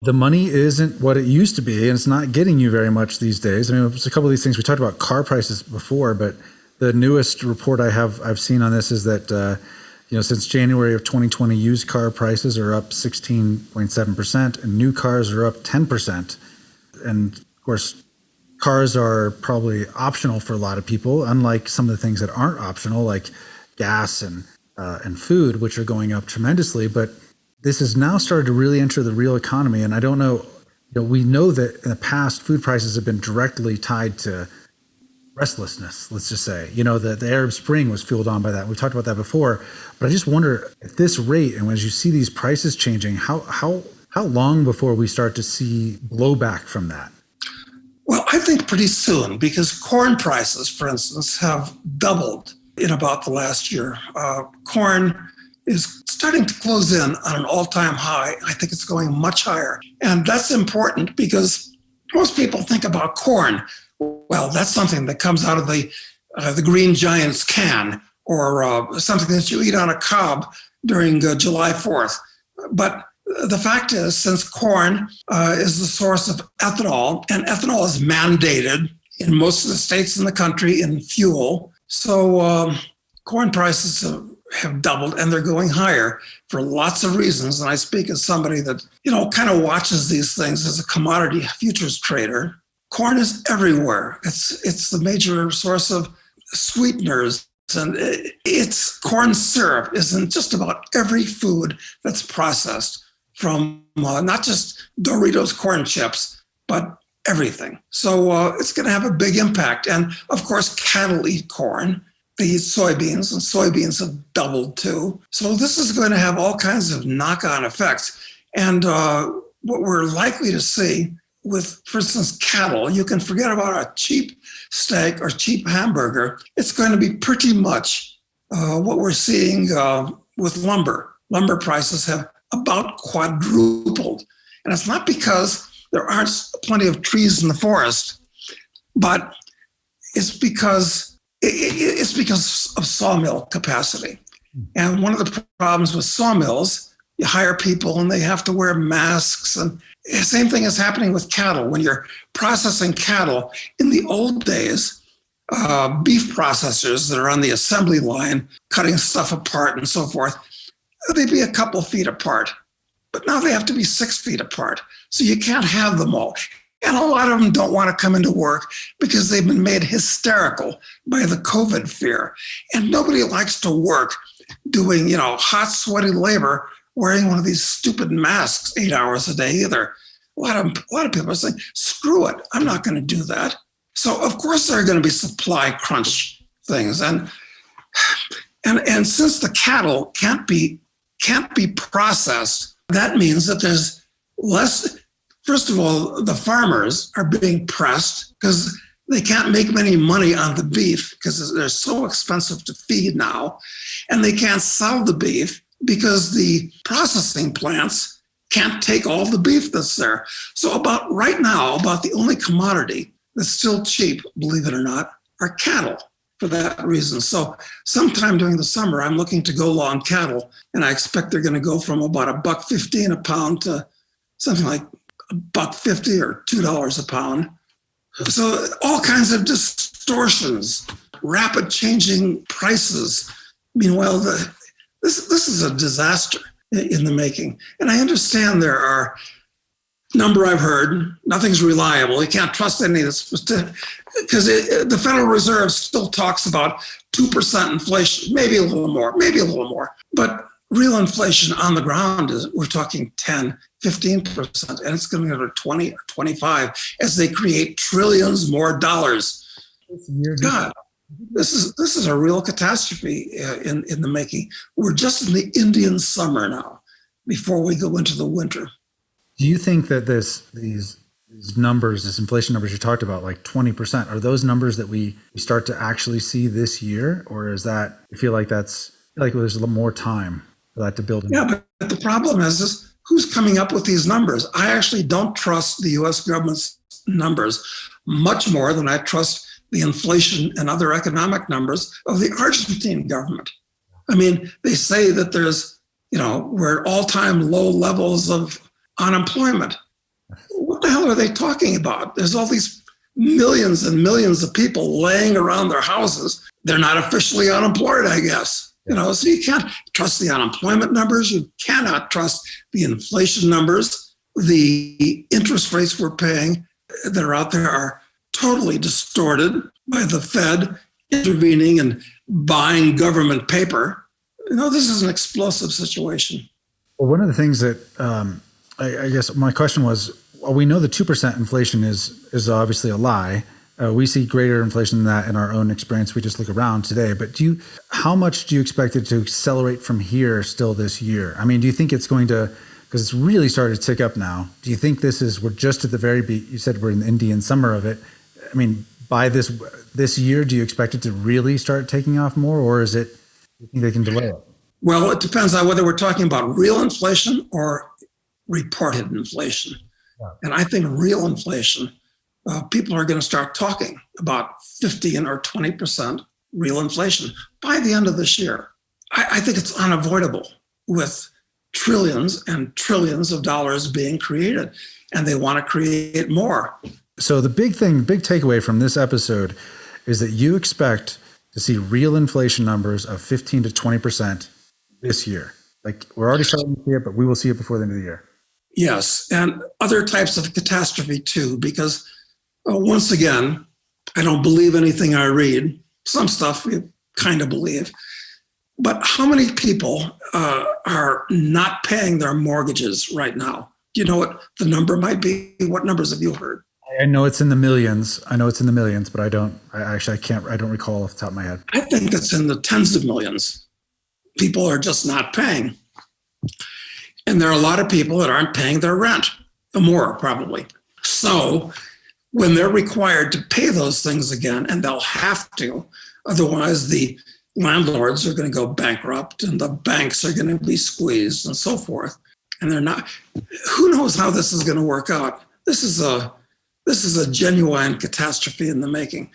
The money isn't what it used to be, and it's not getting you very much these days. I mean, there's a couple of these things we talked about car prices before, but the newest report I've seen on this is that since January of 2020, used car prices are up 16.7%, and new cars are up 10%. And of course, cars are probably optional for a lot of people, unlike some of the things that aren't optional, like gas and food, which are going up tremendously. But this has now started to really enter the real economy. And I don't know, we know that in the past, food prices have been directly tied to restlessness, let's just say. The Arab Spring was fueled on by that. We talked about that before. But I just wonder, at this rate, and as you see these prices changing, how long before we start to see blowback from that? Well, I think pretty soon, because corn prices, for instance, have doubled in about the last year. Corn is starting to close in on an all-time high. I think it's going much higher. And that's important because most people think about corn. Well, that's something that comes out of the Green Giant's can, or something that you eat on a cob during July 4th. But the fact is, since corn is the source of ethanol, and ethanol is mandated in most of the states in the country in fuel, so corn prices have doubled, and they're going higher for lots of reasons. And I speak as somebody that, kind of watches these things as a commodity futures trader. Corn is everywhere. It's the major source of sweeteners, and it's corn syrup is in just about every food that's processed, from not just Doritos corn chips, but everything. So it's going to have a big impact. And of course, cattle eat corn. They eat soybeans, and soybeans have doubled too. So this is going to have all kinds of knock-on effects. And what we're likely to see with, for instance, cattle, you can forget about a cheap steak or cheap hamburger. It's going to be pretty much what we're seeing with lumber. Lumber prices have about quadrupled. And it's not because there aren't plenty of trees in the forest, but it's because of sawmill capacity. And one of the problems with sawmills, you hire people and they have to wear masks. And the same thing is happening with cattle. When you're processing cattle, in the old days, beef processors that are on the assembly line, cutting stuff apart and so forth, they'd be a couple feet apart. But now they have to be 6 feet apart. So you can't have them all. And a lot of them don't want to come into work because they've been made hysterical by the COVID fear. And nobody likes to work doing, hot, sweaty labor, wearing one of these stupid masks 8 hours a day either. A lot of people are saying, screw it, I'm not going to do that. So of course there are going to be supply crunch things. And since the cattle can't be processed, that means that there's less. First of all, the farmers are being pressed because they can't make many money on the beef because they're so expensive to feed now. And they can't sell the beef because the processing plants can't take all the beef that's there. So about right now, about the only commodity that's still cheap, believe it or not, are cattle for that reason. So sometime during the summer, I'm looking to go long cattle, and I expect they're going to go from about $1.15 a pound to something like $1.50 or $2 a pound. So all kinds of distortions, rapid changing prices. Meanwhile, this is a disaster in the making. And I understand there are number I've heard, nothing's reliable. You can't trust any of this because the Federal Reserve still talks about 2% inflation, maybe a little more. But real inflation on the ground we're talking 10, 15%, and it's going to go to 20 or 25 as they create trillions more dollars. God, this is a real catastrophe in the making. We're just in the Indian summer now before we go into the winter. Do you think that these numbers, this inflation numbers you talked about, like 20%, are those numbers that we start to actually see this year? Or is that, I feel like there's a little more time for that to build? Yeah, but the problem is who's coming up with these numbers? I actually don't trust the US government's numbers much more than I trust the inflation and other economic numbers of the Argentine government. I mean, they say that we're at all-time low levels of unemployment. What the hell are they talking about? There's all these millions and millions of people laying around their houses. They're not officially unemployed, I guess. So you can't trust the unemployment numbers. You cannot trust the inflation numbers. The interest rates we're paying that are out there are totally distorted by the Fed intervening and buying government paper. This is an explosive situation. Well, one of the things that I guess my question was, well, we know the 2% inflation is obviously a lie. We see greater inflation than that in our own experience. We just look around today. But how much do you expect it to accelerate from here still this year? I mean, do you think it's going to, because it's really started to tick up now. Do you think we're just at the very you said we're in the Indian summer of it. I mean, by this year, do you expect it to really start taking off more, or do you think they can delay it? Well, it depends on whether we're talking about real inflation or reported inflation. Yeah. And I think real inflation, people are going to start talking about 15 or 20% real inflation by the end of this year. I think it's unavoidable with trillions and trillions of dollars being created, and they want to create more. So the big takeaway from this episode is that you expect to see real inflation numbers of 15 to 20% this year. Like, we're already starting to see it, but we will see it before the end of the year. Yes, and other types of catastrophe too, because once again, I don't believe anything I read. Some stuff you kind of believe. But how many people are not paying their mortgages right now? Do you know what the number might be? What numbers have you heard? I know it's in the millions. But I don't recall off the top of my head. I think it's in the tens of millions. People are just not paying. And there are a lot of people that aren't paying their rent, more probably. So when they're required to pay those things again, and they'll have to, otherwise the landlords are going to go bankrupt and the banks are going to be squeezed and so forth. And they're not. Who knows how this is going to work out? This is a genuine catastrophe in the making.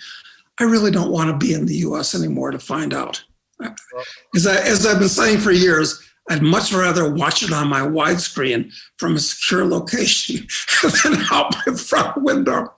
I really don't want to be in the U.S. anymore to find out. As I've been saying for years, I'd much rather watch it on my widescreen from a secure location than out my front window.